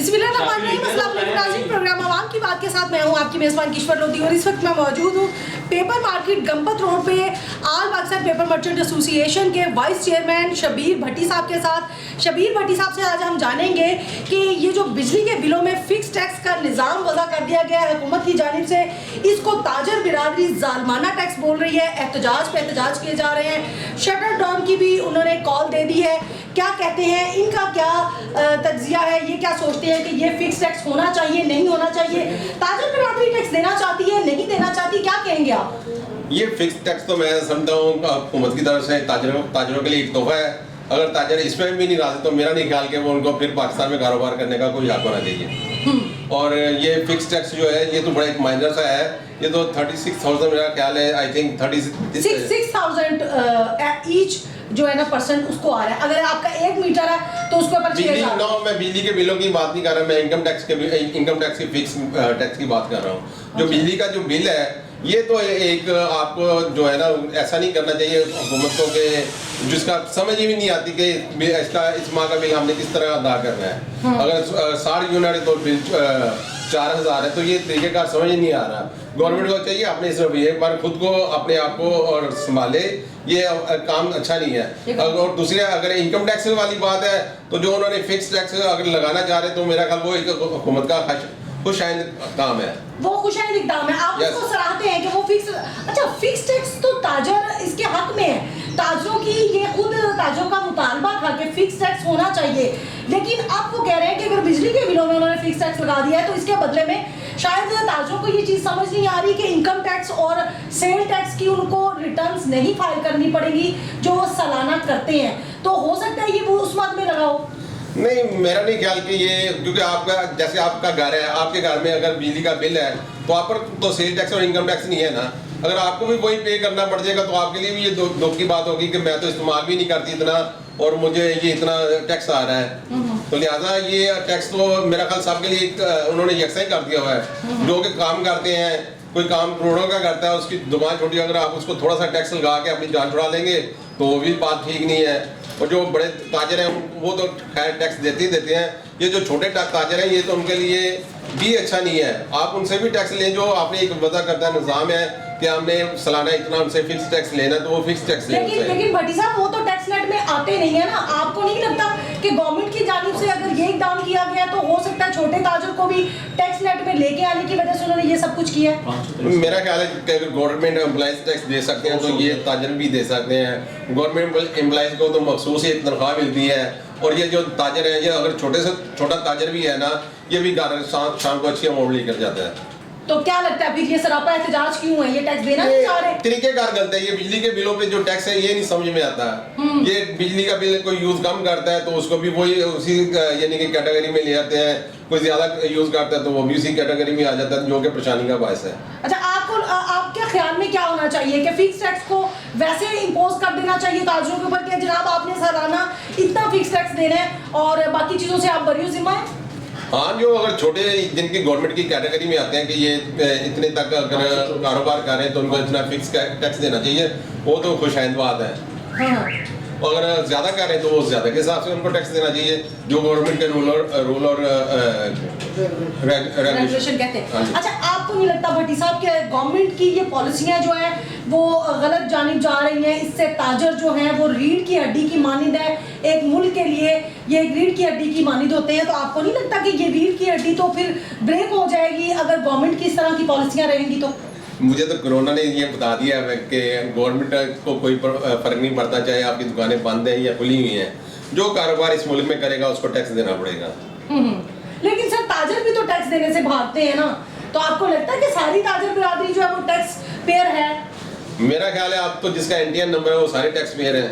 बिस्मिल्लाहिर्रहमानिर्रहीम, अस्सलाम वालेकुम नाज़रीन, प्रोग्राम आवाम की बात के साथ मैं हूँ आपकी मेज़बान किश्वर लोधी और इस वक्त मैं मौजूद हूँ पेपर मार्केट गंपत रोड पे आल पाकिस्तान पेपर मर्चेंट एसोसिएशन के वाइस चेयरमैन शबीर भट्टी साहब के साथ। शबीर भट्टी साहब से आज हम जानेंगे कि ये जो बिजली के बिलों में फिक्स टैक्स का निज़ाम वज़ा कर दिया गया है हुकूमत की जानिब से, इसको ताजर बिरादरी ज़ालमाना टैक्स बोल रही है, एहतजाज पे एहतजाज किए जा रहे हैं, शटर डाउन की भी उन्होंने कॉल दे दी है। क्या कहते हैं, इनका क्या तज्जिया है, ये क्या सोचते हैं कि ये फिक्स टैक्स होना चाहिए नहीं होना चाहिए, ताजर बिरादरी टैक्स देना चाहती है नहीं देना चाहती, क्या कहेंगे आप? ये फिक्स टैक्स तो मैं समझता हूँ हुकूमत की तरफ से ताजरों के लिए एक तोहफा है। अगर ताजर इसमें भी नहीं राजी तो मेरा नहीं ख्याल कि वो उनको फिर पाकिस्तान में कारोबार करने का कोई हक होना चाहिए। और ये फिक्स टैक्स जो है ये तो बड़ा एक माइनर सा है, ये तो 36,000 मेरा ख्याल है, आई थिंक 36,000 ईच जो है ना परसेंट उसको आ रहा है। अगर आपका 1 मीटर है तो उसके ऊपर 6,000। मैं बिजली के बिलों की बात नहीं कर रहा, मैं इनकम टैक्स की फिक्स टैक्स की बात कर रहा हूँ। जो बिजली का जो बिल है ये तो एक आपको जो है ना ऐसा नहीं करना चाहिए हुकूमत को कि जिसका समझ ही भी नहीं आती कि इस माह का बिल हमने किस तरह अदा करना है। अगर 60 यूनिट तो बिल 4,000 है तो ये तरीक़ेकार समझ ही नहीं आ रहा। गवर्नमेंट को चाहिए अपने इस रवैये पर खुद को अपने आप को और संभाले, ये काम अच्छा नहीं है। और दूसरे अगर इनकम टैक्स वाली बात है तो जो उन्होंने फिक्स टैक्स अगर लगाना चाह रहे तो मेरा ख्याल वो एक हुकूमत का खुशाइंद काम है, वो खुशाइंद इक़दाम है। आप उसको सराहते हैं कि वो फिक्स, अच्छा फिक्स टैक्स तो ताजर इसके हक में है, ताजरों की ये खुद ताजरों का मुतालबा था कि फिक्स टैक्स होना चाहिए, लेकिन अब वो कह रहे हैं कि अगर बिजली के बिलों में उन्होंने फिक्स टैक्स लगा दिया है तो इसके बदले में शायद ताजरों को ये चीज़ समझ नहीं आ रही कि इनकम टैक्स और सेल टैक्स की उनको रिटर्न्स नहीं फाइल करनी पड़ेगी जो वो सालाना करते हैं, तो हो सकता है ये वो उस मद में लगा हो। नहीं, मेरा नहीं ख्याल कि ये, क्योंकि आपका जैसे आपका घर है, आपके घर में अगर बिजली का बिल है तो आप पर तो सेल टैक्स और इनकम टैक्स नहीं है ना। अगर आपको भी वही पे करना पड़ जाएगा तो आपके लिए भी ये दुख की बात होगी कि मैं तो इस्तेमाल भी नहीं करती इतना और मुझे ये इतना टैक्स आ रहा है। तो लिहाजा ये टैक्स तो मेरा ख्याल सबके लिए उन्होंने यकसा ही कर दिया हुआ है। जो कि काम करते हैं, कोई काम करोड़ों का करता है, उसकी दुकान छोटी, अगर आप उसको थोड़ा सा टैक्स लगा के अपनी जान छुड़ा लेंगे तो वो भी बात ठीक नहीं है। और जो बड़े ताजर हैं वो तो खैर टैक्स देते ही देते हैं, ये जो छोटे ताजर हैं ये तो उनके लिए भी अच्छा नहीं है। आप उनसे भी टैक्स लें, जो आपने एक वजह करता है निज़ाम है कि हमने सालाना इतना उनसे फिक्स टैक्स लेना, तो वो फिक्स टैक्स लेकिन भट्टी साहब वो तो टैक्स नेट में आते नहीं है ना। आपको नहीं लगता कि गवर्नमेंट की जानिब से अगर ये इक़दाम किया गया तो हो सकता है छोटे ताजर को भी टैक्स नेट में लेके आने की वजह से उन्होंने ये सब कुछ किया है? मेरा ख्याल है कि अगर गवर्नमेंट एम्प्लॉइज टैक्स दे सकते हैं तो ये ताजर भी दे सकते हैं। गवर्नमेंट एम्प्लॉइज को तो मखसूस एक तनख्वाह मिलती है, और ये जो ताजर है, ये अगर छोटे से छोटा ताजर भी है ना, ये भी शाम को अच्छी अमाउंट लेकर जाता है। तो क्या लगता है फिर ये सरापा एहतजाज क्यों है, ये टैक्स देना नहीं चाह रहे? तरीकेकार गलत है। ये बिजली के बिलों पे जो टैक्स है ये नहीं समझ में आता। ये बिजली का बिल कोई यूज कम करता है तो उसको भी वही उसी यानी कि कैटेगरी में ले आते हैं, कोई ज्यादा यूज करता है तो वो भी उसी कैटेगरी में आ जाता है, जो कि परेशानी का बायस है। अच्छा, आपके ख्याल में क्या होना चाहिए कि फिक्स टैक्स को वैसे इम्पोज कर देना चाहिए ताजरों के ऊपर कि जनाब आपने सालाना इतना फिक्स टैक्स देना है और बाकी चीजों से आप बरी जिम्मा है? हाँ, जो अगर छोटे जिनकी गवर्नमेंट की कैटेगरी में आते हैं कि ये इतने तक अगर कारोबार कर रहे हैं तो उनको इतना फिक्स टैक्स देना चाहिए, वो तो खुशाइंद बात है। हाँ। और अगर ज्यादा कर रहे हैं तो वो ज्यादा के हिसाब से उनको टैक्स देना चाहिए, जो गवर्नमेंट के रूल और रेगुलेशन कहते हैं। अच्छा, आपको नहीं लगता भट्टी साहब कि गवर्नमेंट की ये पॉलिसियां जो है वो गलत जानिब जा रही हैं? इससे ताजर जो हैं वो रीढ़ की हड्डी की मानिंद है, एक मुल्क के लिए ये रीढ़ की हड्डी की मानिंद होते हैं, तो आपको नहीं लगता कि ये रीढ़ की हड्डी तो फिर ब्रेक हो जाएगी अगर गवर्नमेंट की इस तरह की पॉलिसियां रहेंगी? तो मुझे तो कोरोना ने ये बता दिया है कि गवर्नमेंट को कोई फर्क नहीं पड़ता, चाहे आपकी दुकानें बंद हैं या खुली हुई हैं, जो कारोबार इस मुल्क में करेगा उसको टैक्स देना पड़ेगा। लेकिन सर ताजर भी तो टैक्स देने से भागते हैं ना, तो आपको लगता है कि सारी ताजर बिरादरी जो है वो टैक्स पेयर है? मेरा ख्याल है अब तो जिसका एनटीएन नंबर है वो सारे टैक्स पेयर हैं,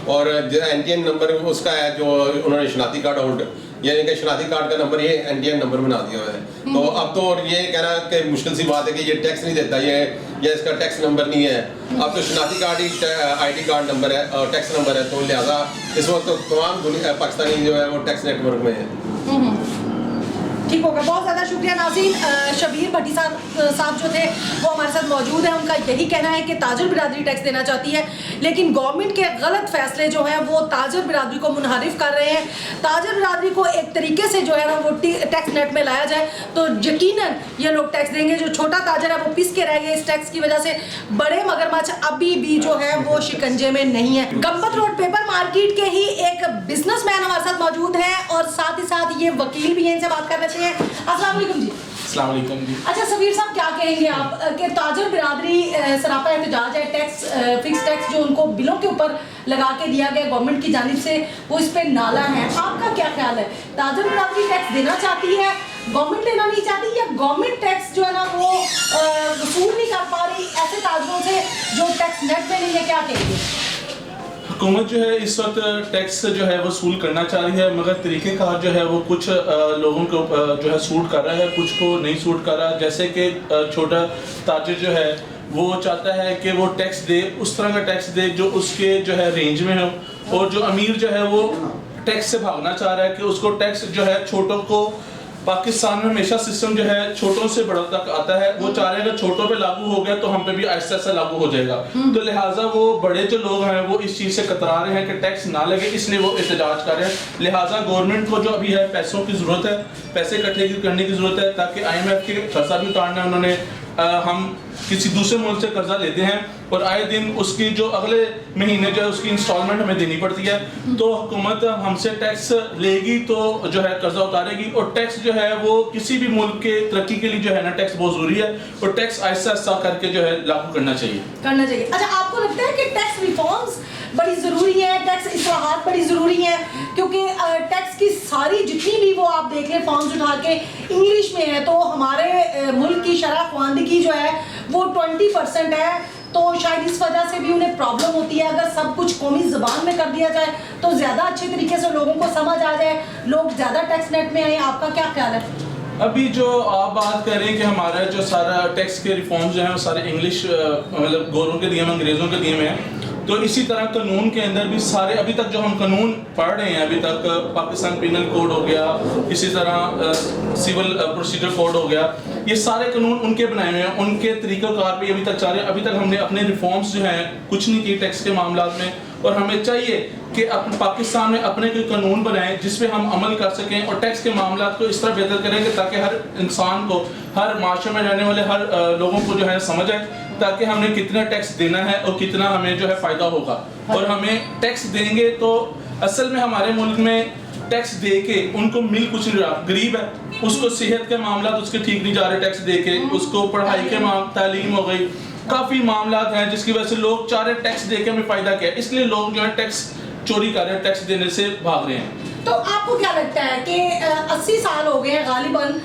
और जो एनटीएन नंबर उसका है जो उन्होंने शनाख्ती कार्ड होल्ड यानी कि शनाख्ती कार्ड का नंबर ये एनटीएन नंबर बना दिया हुआ है। तो अब तो ये कहना कि मुश्किल सी बात है कि ये टैक्स नहीं देता, ये इसका टैक्स नंबर नहीं है। अब तो शनाख्ती कार्ड ही आईडी कार्ड नंबर है और टैक्स नंबर है, तो लिहाजा इस वक्त तो तमाम पाकिस्तानी जो है वो टैक्स नेटवर्क में है। ठीक होगा, बहुत ज़्यादा शुक्रिया नाज़रीन। शबीर भट्टी साहब जो थे वो हमारे साथ मौजूद हैं। उनका यही कहना है कि ताजर बिरादरी टैक्स देना चाहती है, लेकिन गवर्नमेंट के गलत फैसले जो हैं वो ताजर बिरादरी को मुनहरिफ कर रहे हैं। ताजर बिरादरी को एक तरीके से जो है ना वो टैक्स नेट में लाया जाए तो यकीनन ये लोग टैक्स देंगे। जो छोटा ताजर है वो पिस के रह गए इस टैक्स की वजह से। बड़े मगरमच्छ अभी भी जो है वो शिकंजे में नहीं है। गंपत रोड पेपर मार्केट के ही एक बिजनेसमैन हमारे साथ मौजूद है और साथ ही साथ ये वकील भी हैं, इनसे बात कर लेते हैं। अस्सलाम वालेकुम जी। अस्सलाम वालेकुम जी। अच्छा सबीर साहब, क्या कहेंगे आप कि ताजर बिरादरी सरापा एहतजाज है, टैक्स फिक्स टैक्स जो उनको बिलों के ऊपर लगा के दिया गया गवर्नमेंट की जानिब से वो इस पे नाला है, आपका क्या ख्याल है? ताजर बिरादरी टैक्स देना चाहती है, गवर्नमेंट देना नहीं चाहती, या गवर्नमेंट टैक्स जो है ना वो वसूल नहीं कर पा रही ऐसे ताजरों से जो टैक्स नेट में नहीं है? क्या कहेंगे? हुकूमत जो है इस वक्त टैक्स जो है वसूल करना चाह रही है, मगर तरीक़ेकार जो है वो कुछ लोगों को जो है सूट कर रहा है, कुछ को नहीं सूट कर रहा। जैसे कि छोटा ताजिर जो है वो चाहता है कि वो टैक्स दे, उस तरह का टैक्स दे जो उसके जो है रेंज में हो, और जो अमीर जो है वो टैक्स से भागना चाह रहा है कि उसको टैक्स जो है छोटों को, पाकिस्तान में हमेशा सिस्टम जो है छोटों से बड़ों तक आता है, वो चाह रहे हैं कि छोटों पे लागू हो गया तो हम पे भी आहिस्ता आहिस्ता लागू हो जाएगा। तो लिहाजा वो बड़े जो लोग हैं वो इस चीज़ से कतरा रहे हैं कि टैक्स ना लगे, इसलिए वो एहतजाज कर रहे हैं। लिहाजा गवर्नमेंट को जो अभी है पैसों की ज़रूरत है, पैसे इकट्ठे करने की ज़रूरत है ताकि IMF के कर्जा भी उतारना है उन्होंने। हम किसी दूसरे मुल्क से कर्जा लेते हैं और आए दिन उसकी जो अगले महीने जो है उसकी इंस्टॉलमेंट हमें देनी पड़ती है, तो हुकूमत हमसे टैक्स लेगी तो जो है कर्जा उतारेगी। और टैक्स जो है वो किसी भी मुल्क के तरक्की के लिए जो है ना टैक्स बहुत ज़रूरी है, और टैक्स आहिस्ता आहिस्ता करके जो है लागू करना चाहिए। अच्छा, आपको लगता है कि टैक्स रिफॉर्म्स बड़ी ज़रूरी है, टैक्स इस्लाहात बड़ी ज़रूरी है? क्योंकि टैक्स की सारी जितनी भी वो आप देख लें फॉर्म्स उठा के इंग्लिश में है, तो हमारे मुल्क की शरह ख्वानदगी जो है वो 20% है, तो शायद इस वजह से भी उन्हें प्रॉब्लम होती है। अगर सब कुछ कौमी ज़बान में कर दिया जाए तो ज़्यादा अच्छे तरीके से लोगों को समझ आ जाए, लोग ज़्यादा टैक्स नेट में आए। आपका क्या ख्याल है? अभी जो आप बात कर रहे हैं कि हमारा जो सारा टैक्स के रिफॉर्म्स जो हैं वो सारे इंग्लिश मतलब गोरों के दिए में, अंग्रेज़ों के दिए में हैं, तो इसी तरह कानून के अंदर भी सारे अभी तक जो हम कानून पढ़ रहे हैं, अभी तक पाकिस्तान पिनल कोड हो गया, इसी तरह सिविल प्रोसीजर कोड हो गया, ये सारे कानून उनके बनाए हुए हैं, उनके तरीक़ाकार पे अभी तक चल रहे हैं। अभी तक हमने अपने रिफॉर्म्स जो हैं कुछ नहीं किए टैक्स के मामला में, और हमें चाहिए कि पाकिस्तान में अपने कोई कानून बनाएं जिस पे हम अमल कर सकें और टैक्स के मामला को इस तरह बेहतर करेंगे ताकि हर इंसान को, हर माशरे में रहने वाले हर लोगों को जो है समझ आए ताकि हमने कितना टैक्स देना है और कितना हमें जो है फ़ायदा होगा। और हमें टैक्स देंगे तो असल में हमारे मुल्क में टैक्स दे के उनको मिल कुछ नहीं रहा। गरीब है, उसको सेहत के मामला तो उसके ठीक नहीं जा रहे टैक्स दे के, उसको पढ़ाई के तालीम हो गई, काफ़ी मामला हैं जिसकी वजह से लोग चाह रहे टैक्स दे के हमें फ़ायदा क्या है, इसलिए लोग जो है टैक्स चोरी कर रहे हैं, टैक्स देने से भाग रहे हैं। तो आपको क्या लगता है कि 80 साल हो गए हैं गालिबन,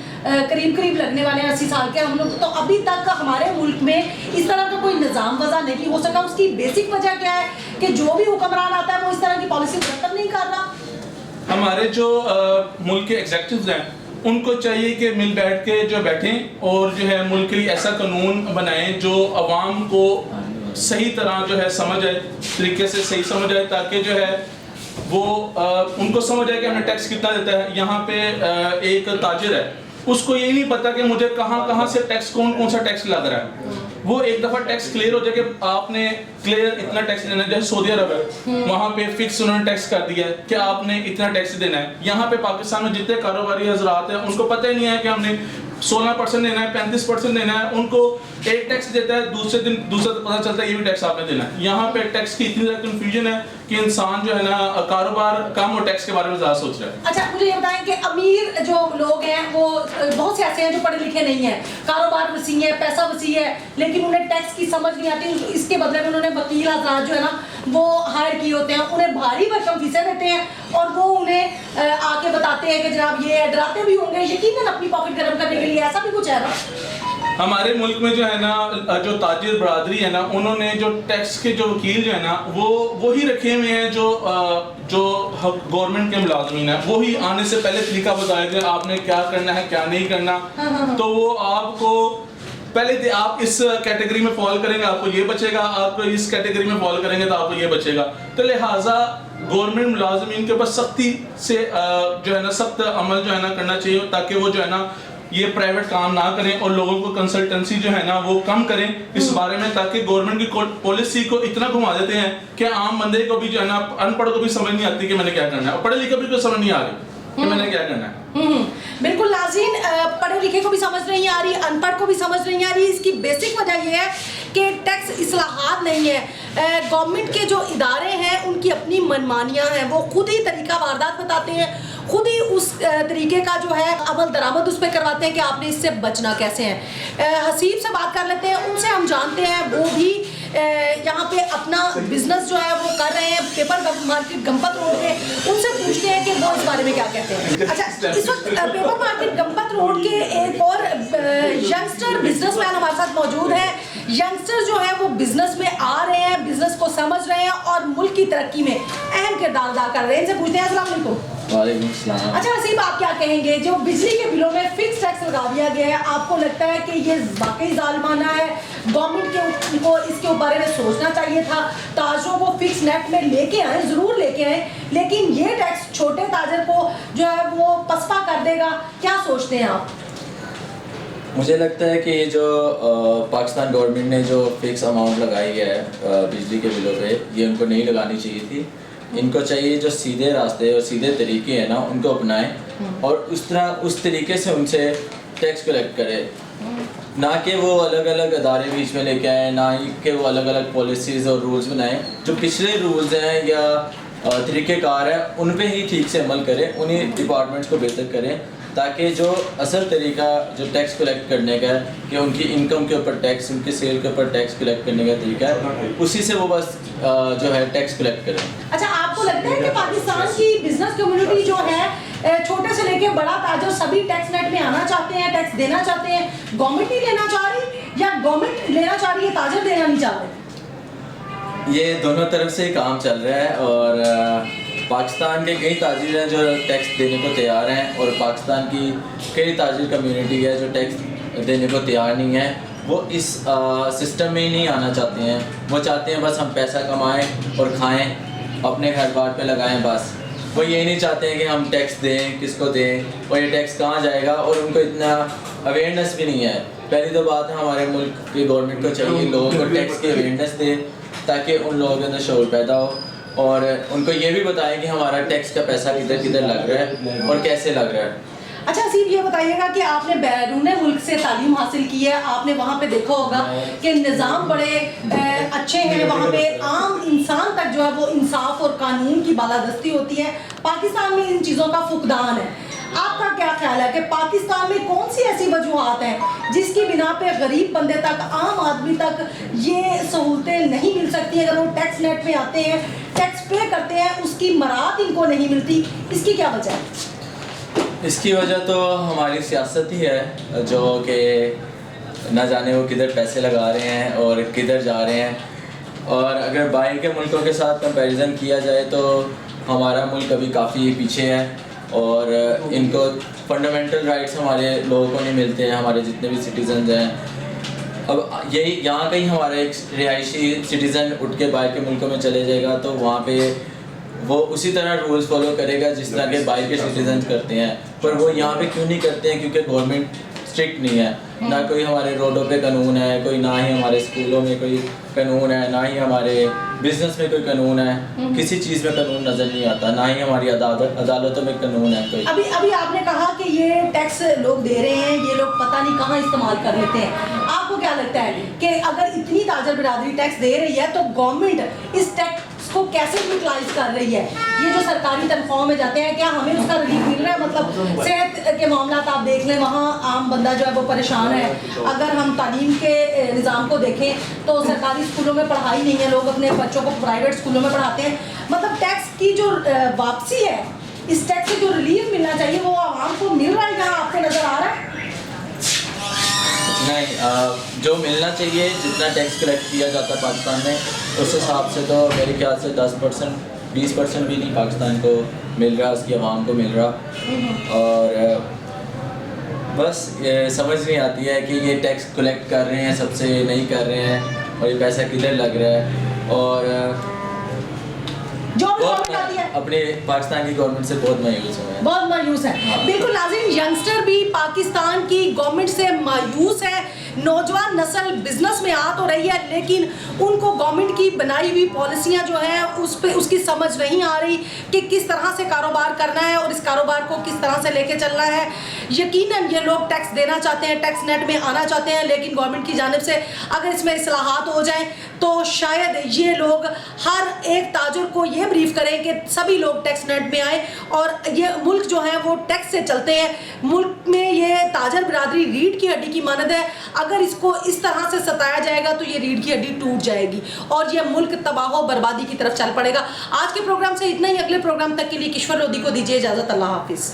करीब लगने वाले हैं 80 साल के हम लोग, तो अभी तक हमारे मुल्क में इस तरह का कोई निज़ाम वज़ा नहीं हो सका? उसकी बेसिक वजह क्या है कि जो भी हुक्मरान आता है वो इस तरह की पॉलिसी मुरतब नहीं कर रहा? हमारे जो मुल्क के एग्जेक्टिव्स हैं उनको चाहिए कि मिल बैठ के जो बैठें और जो है मुल्क के लिए ऐसा कानून बनाएं जो अवाम को सही तरह जो है समझ आए, तरीके से सही समझ आए, ताकि जो है वो उनको समझ आए कि हमें टैक्स कितना देता है। यहाँ पे एक ताजिर है, उसको ये नहीं पता कि मुझे कहाँ से टैक्स, कौन सा टैक्स लग रहा है। वो एक दफ़ा टैक्स क्लियर हो जाए कि आपने क्लियर इतना टैक्स देना है। जैसे सऊदी अरब है, वहाँ पे फिक्स उन्होंने टैक्स कर दिया है कि आपने इतना टैक्स देना है। यहाँ पे पाकिस्तान में जितने कारोबारी हजरात हैं उनको पता ही नहीं है कि हमने 16% देना है, 35% देना है। उनको एक टैक्स देता है, दूसरे दिन दूसरा पता चलता है ये भी टैक्स आपने देना है। यहाँ पे टैक्स की इतनी ज़्यादा कन्फ्यूजन है कि इंसान जो है ना कारोबार कम और टैक्स के बारे में ज़्यादा सोच रहा है। अच्छा, मुझे ये बताएं कि अमीर जो लोग हैं वो बहुत से ऐसे हैं जो पढ़े लिखे नहीं हैं, कारोबार वसी है, पैसा वसी है, लेकिन उन्हें टैक्स की समझ नहीं आती। इसके बदले में उन्होंने वकील हज़रात जो है ना वो हायर किए होते हैं, उन्हें भारी भरकम फीसें देते हैं और वो उन्हें आके बताते हैं कि जनाब ये है, डराते भी होंगे यकीनन अपनी पॉकेट गर्म करने के लिए, ऐसा भी कुछ है ना? हमारे मुल्क में जो है ना जो ताजिर बरादरी है ना, उन्होंने जो टैक्स के जो वकील जो है ना वो ही रखे हुए हैं जो गवर्नमेंट के मुलाजमीन है, वो ही आने से पहले तरीका बताया कि आपने क्या करना है क्या नहीं करना। तो वो आपको पहले आप इस कैटेगरी में फॉल करेंगे आपको ये बचेगा, आप इस कैटेगरी में फॉल करेंगे तो आपको ये बचेगा। तो लिहाजा गवर्नमेंट मुलाजमीन के ऊपर सख्ती से जो है ना सख्त अमल जो है ना करना चाहिए, ताकि वो जो है ना ये प्राइवेट काम ना करें और लोगों को कंसल्टेंसी जो है ना वो कम करें इस बारे में, ताकि गवर्नमेंट की पॉलिसी को इतना घुमा देते हैं कि आम बंदे को भी जो है ना, अनपढ़ को भी समझ नहीं आती कि मैंने क्या करना है, और पढ़े लिखे भी को समझ नहीं आ रही कि मैंने क्या करना है। बिल्कुल नाज़रीन, पढ़े लिखे को भी समझ नहीं आ रही, अनपढ़ को भी समझ नहीं आ रही। इसकी बेसिक वजह यह है कि टैक्स इस्लाहात नहीं है। गवर्नमेंट के जो इदारे हैं उनकी अपनी मनमानियाँ हैं, वो खुद ही तरीका वारदात बताते हैं, खुद ही उस तरीके का जो है अमल दरामद उस पर करवाते हैं कि आपने इससे बचना कैसे है। हसीब से बात कर लेते हैं, उनसे हम जानते हैं वो भी यहाँ पे अपना बिजनेस जो है वो कर रहे हैं पेपर मार्केट गंपत रोड पे। उनसे पूछते हैं कि वो इस बारे में क्या कहते हैं। अच्छा, इस वक्त पेपर मार्केट गंपत रोड के एक और यंगस्टर बिजनेसमैन हमारे साथ मौजूद है। यंगस्टर जो है वो बिजनेस में आ रहे हैं, बिजनेस को समझ रहे हैं और मुल्क की तरक्की में अहम किरदार अदा कर रहे हैं। इनसे पूछते हैं। अस्सलाम वालेकुम। वालेकुम सलाम। अच्छा हसीब, आप क्या कहेंगे, जो बिजली के बिलों में फिक्स टैक्स लगा दिया गया है, आपको लगता है कि ये वाकई जालिमाना है? गवर्नमेंट को इसके बारे में सोचना चाहिए था, ताजरों को फिक्स नेट में लेके आए, ज़रूर लेके आए, लेकिन ये टैक्स छोटे ताजर को जो है वो पसपा कर देगा। क्या सोचते हैं आप? मुझे लगता है कि ये जो पाकिस्तान गवर्नमेंट ने जो फिक्स अमाउंट लगाई है बिजली के बिलों पे, ये उनको नहीं लगानी चाहिए थी। इनको चाहिए जो सीधे रास्ते और सीधे तरीके हैं ना उनको अपनाएं और उस तरीके से उनसे टैक्स कलेक्ट करें, ना कि वो अलग अलग अदारे बीच में लेके आए, ना ही कि वो अलग अलग पॉलिसीज़ और रूल्स बनाएं। जो पिछले रूल्स हैं या तरीक़ेकार हैं उन पे ही ठीक से अमल करें, उन्हीं डिपार्टमेंट्स को बेहतर करें, ताकि जो असल तरीका जो टैक्स कलेक्ट करने का है कि उनकी इनकम के ऊपर टैक्स, उनकी सेल के ऊपर टैक्स कलेक्ट करने का तरीका है, उसी से वो बस जो है टैक्स कलेक्ट करें। अच्छा, आपको लगता है कि पाकिस्तान की बिजनेस कम्युनिटी जो है छोटे से लेके बड़ा ताजर सभी टैक्स नेट में आना चाहते हैं, टैक्स देना चाहते हैं? गवर्नमेंट नहीं लेना चाह रही या गवर्नमेंट लेना चाह रही है, ताजर देना नहीं चाह रहे? ये दोनों तरफ से काम चल रहा है और पाकिस्तान के कई ताजिर हैं जो टैक्स देने को तैयार हैं और पाकिस्तान की कई ताजिर कम्युनिटी है जो टैक्स देने को तैयार नहीं है। वो इस सिस्टम में ही नहीं आना चाहते हैं। वो चाहते हैं बस हम पैसा कमाएं और खाएं, अपने घर बार पे लगाएं बस। वो ये नहीं चाहते हैं कि हम टैक्स दें, किसको दें और ये टैक्स कहाँ जाएगा, और उनको इतना अवेयरनेस भी नहीं है। पहली तो बात है हमारे मुल्क की गवर्नमेंट को चाहिए लोगों को टैक्स की अवेयरनेस दे, ताकि उन लोगों के अंदर शऊर पैदा हो और उनको ये भी बताएं कि हमारा टैक्स का पैसा किधर किधर लग रहा है और कैसे लग रहा है। अच्छा हसीब, ये बताइएगा कि आपने बैरून मुल्क से तालीम हासिल की है, आपने वहाँ पे देखा होगा कि निज़ाम बड़े अच्छे हैं, वहाँ पे आम इंसान तक जो है वो इंसाफ और कानून की बालादस्ती होती है। पाकिस्तान में इन चीज़ों का फुकदान है। आपका क्या ख्याल है कि पाकिस्तान में कौन सी ऐसी वजूहात हैं जिसकी बिना पे गरीब बंदे तक, आम आदमी तक ये सहूलतें नहीं मिल सकती? अगर वो टैक्स नेट में आते हैं, टैक्स पे करते हैं, उसकी मराहत इनको नहीं मिलती, इसकी क्या वजह है? इसकी वजह तो हमारी सियासत ही है, जो कि न जाने वो किधर पैसे लगा रहे हैं और किधर जा रहे हैं। और अगर बाहर के मुल्कों के साथ कंपैरिजन किया जाए तो हमारा मुल्क अभी काफ़ी पीछे है और इनको फंडामेंटल राइट्स हमारे लोगों को नहीं मिलते हैं, हमारे जितने भी सिटीजन हैं। अब यही यहाँ कहीं हमारा एक रिहायशी सिटीज़न उठ के बाहर के मुल्कों में चले जाएगा तो वहाँ पे वो उसी तरह रूल्स फॉलो करेगा जिस तरह के बाहर के सिटीजन करते हैं। पर वो यहाँ पे क्यों नहीं करते हैं? क्योंकि गवर्नमेंट स्ट्रिक्ट नहीं है, ना कोई हमारे रोडों पे कानून है, कोई ना ही हमारे स्कूलों में कोई कानून है, ना ही हमारे बिजनेस में कोई कानून है, किसी चीज़ में कानून नज़र नहीं आता, ना ही हमारी अदालतों में कानून है कोई। अभी आपने कहा कि ये टैक्स लोग दे रहे हैं, ये लोग पता नहीं कहाँ इस्तेमाल कर लेते हैं। आपको क्या लगता है कि अगर इतनी ताजर बिरादरी टैक्स दे रही है तो गवर्नमेंट इस टैक्स को कैसे यूटिलाइज कर रही है? ये जो सरकारी तनख्वाहों में जाते हैं, क्या हमें उसका रिलीफ मिल रहा है? मतलब सेहत के मामला आप देख लें, वहाँ आम बंदा जो है वो परेशान है। अगर हम तालीम के निज़ाम को देखें तो सरकारी स्कूलों में पढ़ाई नहीं है, लोग अपने बच्चों को प्राइवेट स्कूलों में पढ़ाते हैं। मतलब टैक्स की जो वापसी है, इस टैक्स से जो रिलीफ मिलना चाहिए वो आवाम को मिल रहा है? यहाँ आपको नज़र आ रहा है? नहीं, जो मिलना चाहिए, जितना टैक्स कलेक्ट किया जाता है पाकिस्तान में, उस हिसाब से तो मेरे ख्याल से 10% 20% भी नहीं पाकिस्तान को मिल रहा, उसकी आवाम को मिल रहा। और बस ये समझ नहीं आती है कि ये टैक्स कलेक्ट कर रहे हैं सबसे, नहीं कर रहे हैं, और ये पैसा किधर लग रहा है। और जो भी वो गवर्नमेंट आती है अपने पाकिस्तान की गवर्नमेंट से बहुत मायूस है। बहुत मायूस है। हाँ। बिल्कुल नाज़रीन, यंगस्टर भी पाकिस्तान की गवर्नमेंट से मायूस है। नौजवान नस्ल बिजनेस में आ तो रही है, लेकिन उनको गवर्नमेंट की बनाई हुई पॉलिसियां जो है उस पे उसकी समझ नहीं आ रही कि किस तरह से कारोबार करना है और इस कारोबार को किस तरह से लेके चलना है। यकीनन ये लोग टैक्स देना चाहते हैं, टैक्स नेट में आना चाहते हैं, लेकिन गवर्नमेंट की जानिब से अगर इसमें इस्लाहात हो जाए तो शायद ये लोग हर एक ताजर को ये ब्रीफ करें कि सभी लोग टैक्स नेट में आए और ये मुल्क जो है वो टैक्स से चलते हैं। मुल्क में ये ताजर बिरादरी रीढ़ की हड्डी की मानद है, अगर इसको इस तरह से सताया जाएगा तो ये रीढ़ की हड्डी टूट जाएगी और ये मुल्क तबाह बर्बादी की तरफ चल पड़ेगा। आज के प्रोग्राम से इतना ही, अगले प्रोग्राम तक के लिए किश्वर लोधी को दीजिए इजाज़त। अल्लाह हाफिज़।